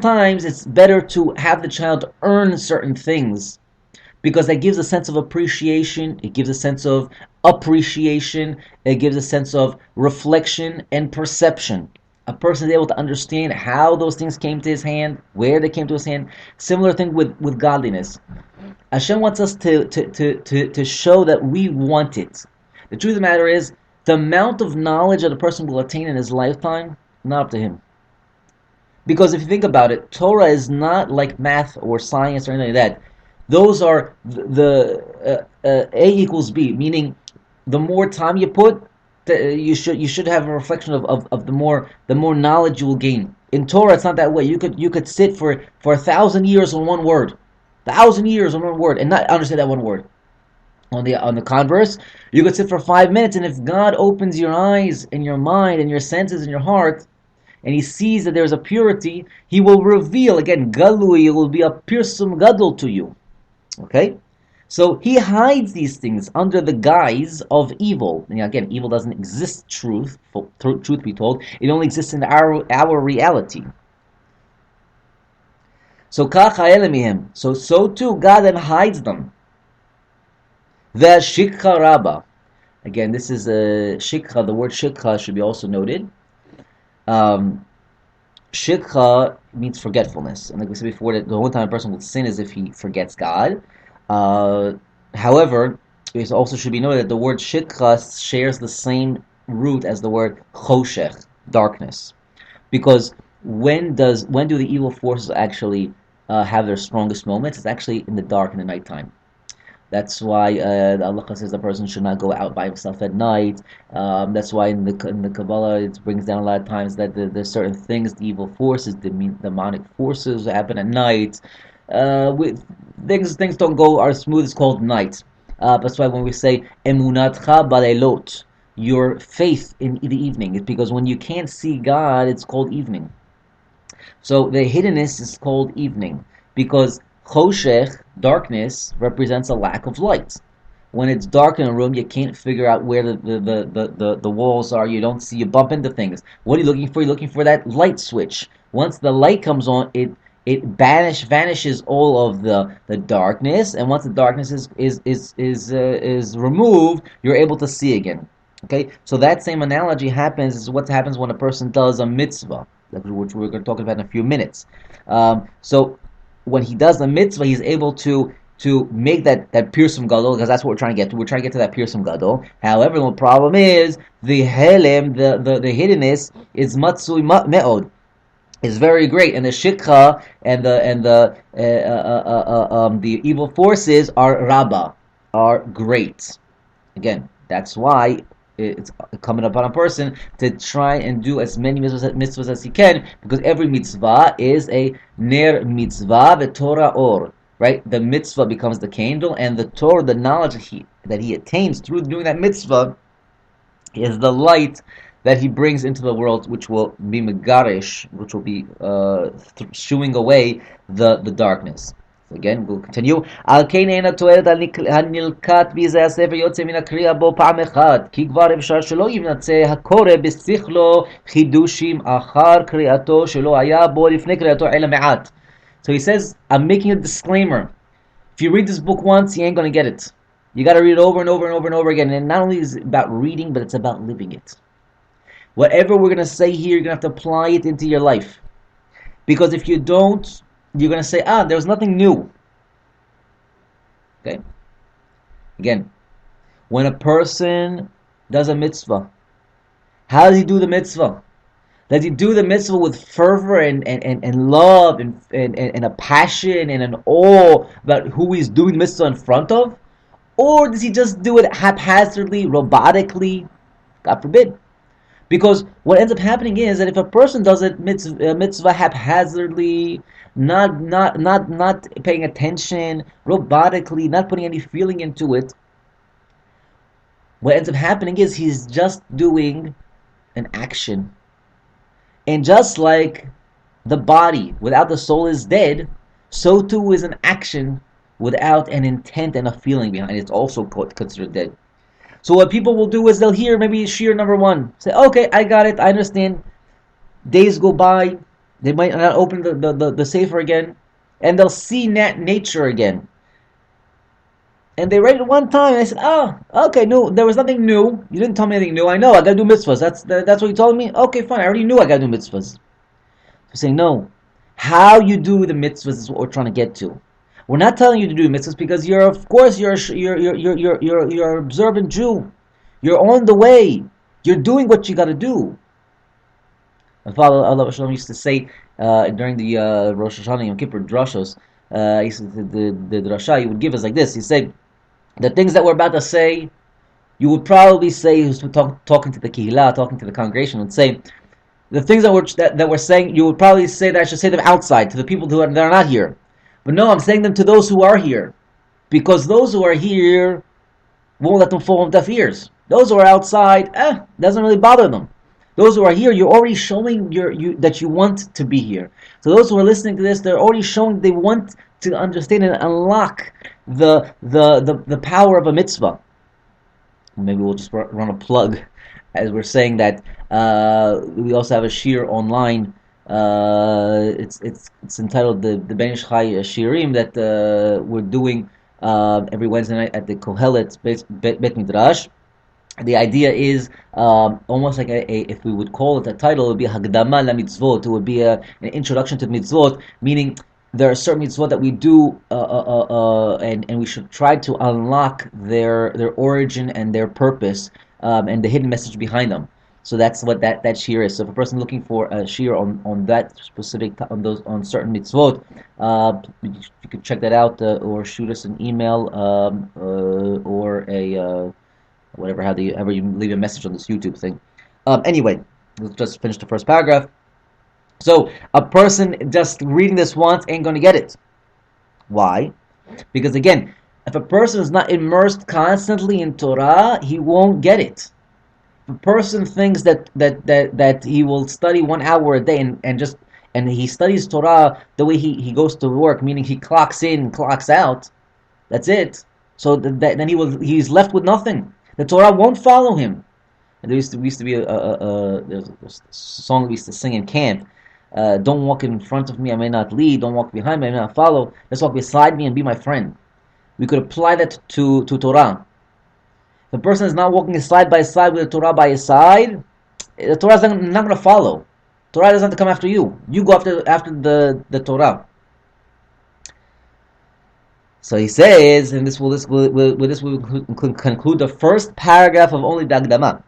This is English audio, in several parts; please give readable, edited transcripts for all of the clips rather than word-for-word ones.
sometimes it's better to have the child earn certain things because that gives a sense of appreciation, it gives a sense of appreciation, it gives a sense of reflection and perception. A person is able to understand how those things came to his hand, where they came to his hand. Similar thing with godliness. Hashem wants us to show that we want it. The truth of the matter is, the amount of knowledge that a person will attain in his lifetime, not up to him. Because if you think about it, Torah is not like math or science or anything like that. Those are the A equals B, meaning the more time you put, you should have a reflection of the more knowledge you will gain. In Torah, it's not that way. You could sit for 1,000 years on one word, 1,000 years on one word, and not understand that one word. On the converse, you could sit for 5 minutes, and if God opens your eyes and your mind and your senses and your heart, and He sees that there's a purity, He will reveal again. Galui, it will be a pirsum gadol to you. Okay. So he hides these things under the guise of evil. And again, evil doesn't exist. Truth be told, it only exists in our reality. So so too God then hides them. The shikha rabba. Again, this is a shikha. The word shikha should be also noted. Shikha means forgetfulness, and like we said before, that the only time a person will sin is if he forgets God. However, it also should be noted that the word shikha shares the same root as the word choshech, darkness. Because when do the evil forces actually have their strongest moments? It's actually in the dark, in the nighttime. That's why Allah says the person should not go out by himself at night. That's why in the Kabbalah it brings down a lot of times that there's certain things, the evil forces, the demonic forces happen at night. Things don't go are smooth. It's called night. That's why when we say emunatcha balelot, your faith in the evening, it's because when you can't see God, it's called evening. So the hiddenness is called evening because choshech, darkness, represents a lack of light. When it's dark in a room, you can't figure out where the walls are. You don't see. You bump into things. What are you looking for? You're looking for that light switch. Once the light comes on, it vanishes all of the darkness, and once the darkness is removed, you're able to see again. Okay, so that same analogy is what happens when a person does a mitzvah, which we're going to talk about in a few minutes. So when he does the mitzvah, he's able to make that pirsum gadol, because that's what we're trying to get to. We're trying to get to that pirsum gadol. However, the problem is the helem, the hiddenness, is matsui me'od, is very great, and the shikha and the evil forces are rabba, are great. Again, that's why it's coming upon a person to try and do as many mitzvahs as he can, because every mitzvah is a ner mitzvah v'torah or. Right, the mitzvah becomes the candle, and the Torah, the knowledge that he attains through doing that mitzvah, is the light that he brings into the world, which will be megarish, which will be shooing away the darkness. So again, we'll continue. Al kein eina toelet hanilkat bize hasefer yotze min hakriya bo pa'am echad, ki kvar efshar shelo yivnatze hakore b'sichlo chidushim achar kriyato shelo haya bo lifnei kriyato ela me'at. So he says, I'm making a disclaimer. If you read this book once, you ain't going to get it. You got to read it over and over and over and over again. And not only is it about reading, but it's about living it. Whatever we're going to say here, you're going to have to apply it into your life. Because if you don't, you're going to say, there's nothing new. Okay? Again, when a person does a mitzvah, how does he do the mitzvah? Does he do the mitzvah with fervor and love and a passion and an awe about who he's doing the mitzvah in front of? Or does he just do it haphazardly, robotically? God forbid. Because what ends up happening is that if a person does a mitzvah haphazardly, not paying attention, robotically, not putting any feeling into it, what ends up happening is he's just doing an action. And just like the body without the soul is dead, so too is an action without an intent and a feeling behind it. It's also considered dead. So what people will do is they'll hear maybe shir number 1. Say, okay, I got it, I understand. Days go by, They might not open the safer again, and they'll see nature again. And they read it one time, and I said, "Oh, okay, no, there was nothing new. You didn't tell me anything new. I know I gotta do mitzvahs. That's what you told me. Okay, fine. I already knew I gotta do mitzvahs." We're saying no. How you do the mitzvahs is what we're trying to get to. We're not telling you to do mitzvahs because of course, you're observant Jew. You're on the way. You're doing what you got to do. My father, Allah Shalom, used to say during the Rosh Hashanah Yom Kippur drashos, he said the drasha he would give us like this. He said, the things that we're about to say, you would probably say, who's talking to the kihila, talking to the congregation, would say, the things that we're saying, you would probably say that I should say them outside, to the people that are not here. But no, I'm saying them to those who are here. Because those who are here won't let them fall on deaf ears. Those who are outside, doesn't really bother them. Those who are here, you're already showing that you want to be here. So those who are listening to this, they're already showing they want to understand and unlock the power of a mitzvah. Maybe we'll just run a plug, as we're saying that we also have a shir online. It's entitled the Ben Ish Chai Shirim that we're doing every Wednesday night at the Kohelet Bet Midrash. The idea is almost like if we would call it a title, it would be Hagdama la mitzvot. It would be an introduction to mitzvot, meaning there are certain mitzvot that we do, and we should try to unlock their origin and their purpose, and the hidden message behind them. So that's what that shir is. So if a person looking for a shir on that specific on certain mitzvot, you can check that out, or shoot us an email, or a however you leave a message on this YouTube thing. Anyway, let's just finish the first paragraph. So a person just reading this once ain't going to get it. Why? Because again, if a person is not immersed constantly in Torah, he won't get it. If a person thinks that he will study 1 hour a day and he studies Torah the way he goes to work, meaning he clocks in, clocks out, that's it. So then he's left with nothing. The Torah won't follow him. And we used to be there's a song we used to sing in camp. Don't walk in front of me, I may not lead. Don't walk behind me, I may not follow. Let's walk beside me and be my friend. We could apply that to Torah. If the person is not walking side by side with the Torah by his side, the Torah is not going to follow. Torah doesn't have to come after you. You go after the Torah. So he says, and this will conclude the first paragraph of only the Akdama.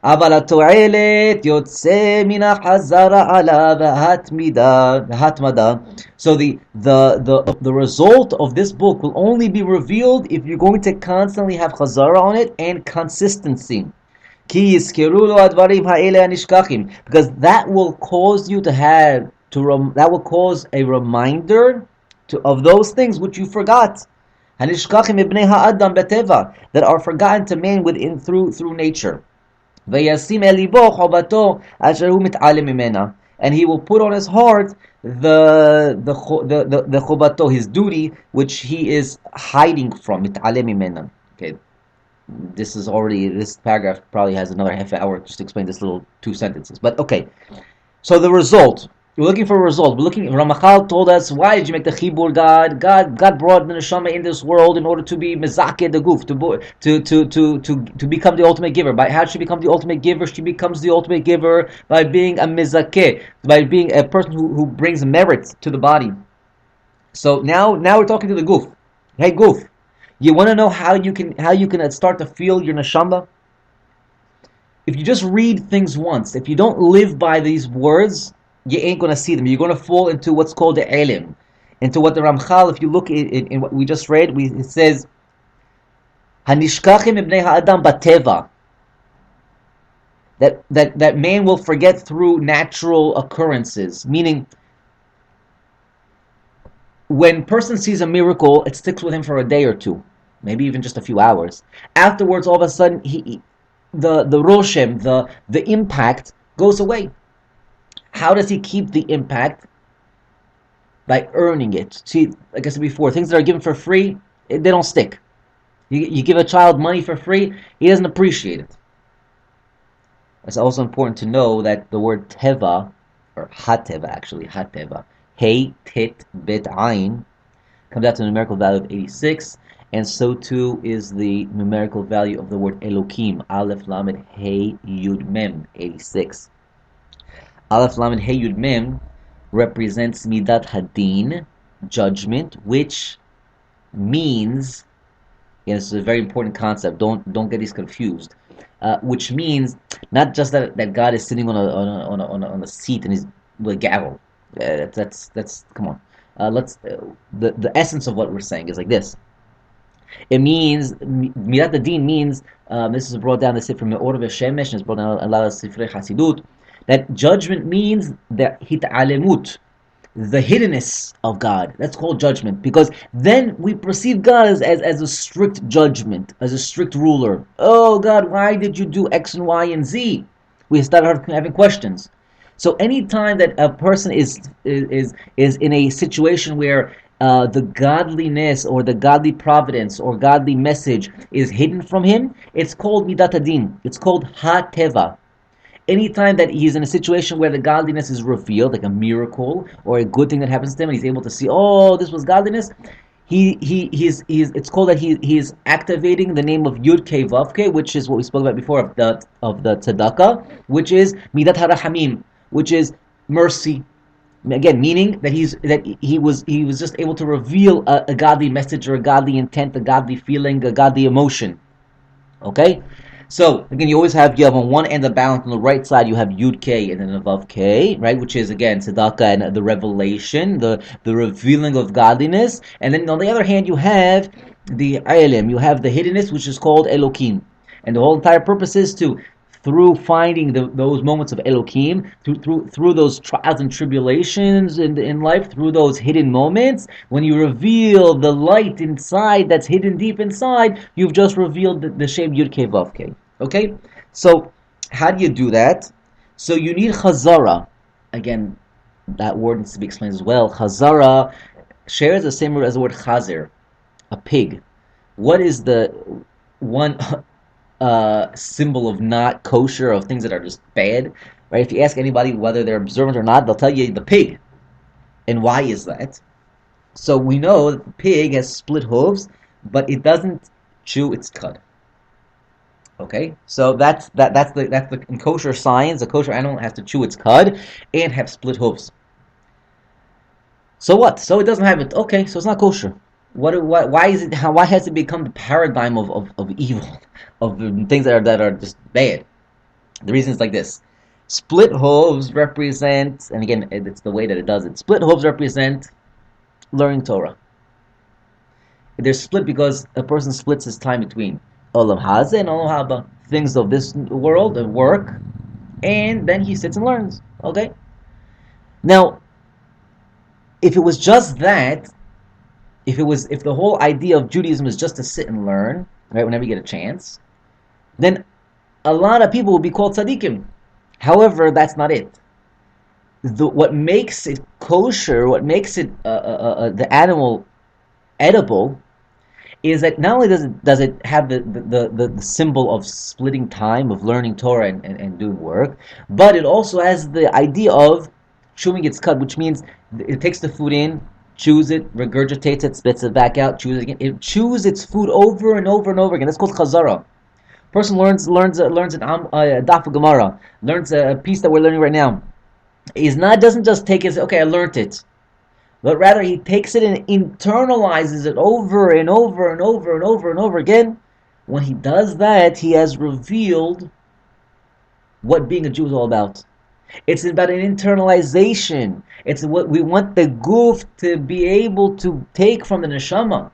אבל התועלת יוצא מן החזרה עליו וההתמדה. So the result of this book will only be revealed if you're going to constantly have chazara on it and consistency. כי יזכרו לו הדברים האלה הנשכחים, because that will cause you that will cause a reminder of those things which you forgot. הנשכחים מבני האדם בטבע, that are forgotten to man through nature. וישים אל ליבו חובתו אשר הוא מתעלם ממנה, and he will put on his heart the chobato, his duty, which he is hiding from, מתעלם ממנה. Okay, this paragraph probably has another half hour just to explain this little 2 sentences. But okay, so the result. We're looking for a result. Ramachal told us, why did you make the chibur? God brought the neshama in this world in order to be mezakeh the guf, to become the ultimate giver. By how she become the ultimate giver? She becomes the ultimate giver by being a mezakeh, by being a person who brings merit to the body. So now we're talking to the guf. Hey guf, you want to know how you can start to feel your neshama? If you just read things once, if you don't live by these words, you ain't going to see them. You're going to fall into what's called the elim, into what the Ramchal, if you look in what we just read, it says, Hanishkachim ibnei ha'adam bateva, that man will forget through natural occurrences, meaning when a person sees a miracle, it sticks with him for a day or two, maybe even just a few hours. Afterwards, all of a sudden, the roshem, the impact goes away. How does he keep the impact? By earning it. See, like I said before, things that are given for free, they don't stick. You give a child money for free, he doesn't appreciate it. It's also important to know that the word teva or hateva actually, hateva. Hey, tit, bit, ayin comes out to a numerical value of 86, and so too is the numerical value of the word Elokim, Aleph Lamed Hey Yud Mem, 86. Aleph Lamed Hey Yud Mem represents Midat Hadin, judgment, which means, and this is a very important concept. Don't get these confused. Which means not just that God is sitting on a seat and he's with a gavel. That's come on. Let's the essence of what we're saying is like this. It means Mirat Adin means this is brought down the Sifrei Me'or V'Shemesh and it's brought down a lot of Sifrei Hasidut, that judgment means the hitalemut, the hiddenness of God. That's called judgment, because then we perceive God as a strict judgment, as a strict ruler. Oh God, why did you do X and Y and Z? We start having questions. So anytime that a person is in a situation where the godliness or the godly providence or godly message is hidden from him, it's called midat adin. It's called ha-teva. Anytime that he's in a situation where the godliness is revealed, like a miracle or a good thing that happens to him, and he's able to see, oh, this was godliness, he's it's called that he is activating the name of Yud Kei Vav Kei, which is what we spoke about before of the tzedakah, which is midat harahamim, which is mercy. Again, meaning that he was just able to reveal a godly message or a godly intent, a godly feeling, a godly emotion. Okay. So again, you have on one end of the balance on the right side you have Yud K and then above K, right, which is again tzedakah and the revelation, the revealing of godliness, and then on the other hand you have the Ilim, you have the hiddenness, which is called Elokim, and the whole entire purpose is to, through finding those moments of Elokim, through those trials and tribulations in life, through those hidden moments, when you reveal the light inside that's hidden deep inside, you've just revealed the Shem Yud Kei Vav Kei. Okay? So, how do you do that? So you need Chazara. Again, that word needs to be explained as well. Chazara shares the same root as the word Chazer, a pig. What is the one symbol of not kosher, of things that are just bad, right? If you ask anybody whether they're observant or not, they'll tell you the pig. And why is that? So we know that the pig has split hooves, but it doesn't chew its cud. Okay, so that's the in kosher science. A kosher animal has to chew its cud and have split hooves. So what? So it doesn't have it. Okay, so it's not kosher. Why is it? Why has it become the paradigm of evil, of things that are just bad? The reason is like this: split hooves represent, and again, it's the way that it does it. Split hooves represent learning Torah. They're split because a person splits his time between Olam Hazeh and Olam Haba, things of this world and work, and then he sits and learns. Okay. Now, if it was just that. If the whole idea of Judaism is just to sit and learn, right, whenever you get a chance, then a lot of people will be called tzaddikim. However, that's not it. What makes it kosher, what makes it the animal edible, is that not only does it have the symbol of splitting time, of learning Torah and doing work, but it also has the idea of chewing its cud, which means it takes the food in, chews it, regurgitates it, spits it back out, chews it again. It chews its food over and over and over again. That's called chazara. Person learns an daf Gemara, learns a piece that we're learning right now. Doesn't just take it and say, okay, I learned it, but rather he takes it and internalizes it over and over and over and over and over again. When he does that, he has revealed what being a Jew is all about. It's about an internalization. It's what we want the goof to be able to take from the neshama.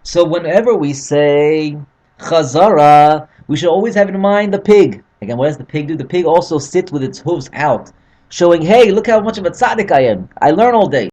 So whenever we say chazara, we should always have in mind the pig. Again, what does the pig do? The pig also sits with its hooves out, showing, hey, look how much of a tzaddik I am. I learn all day.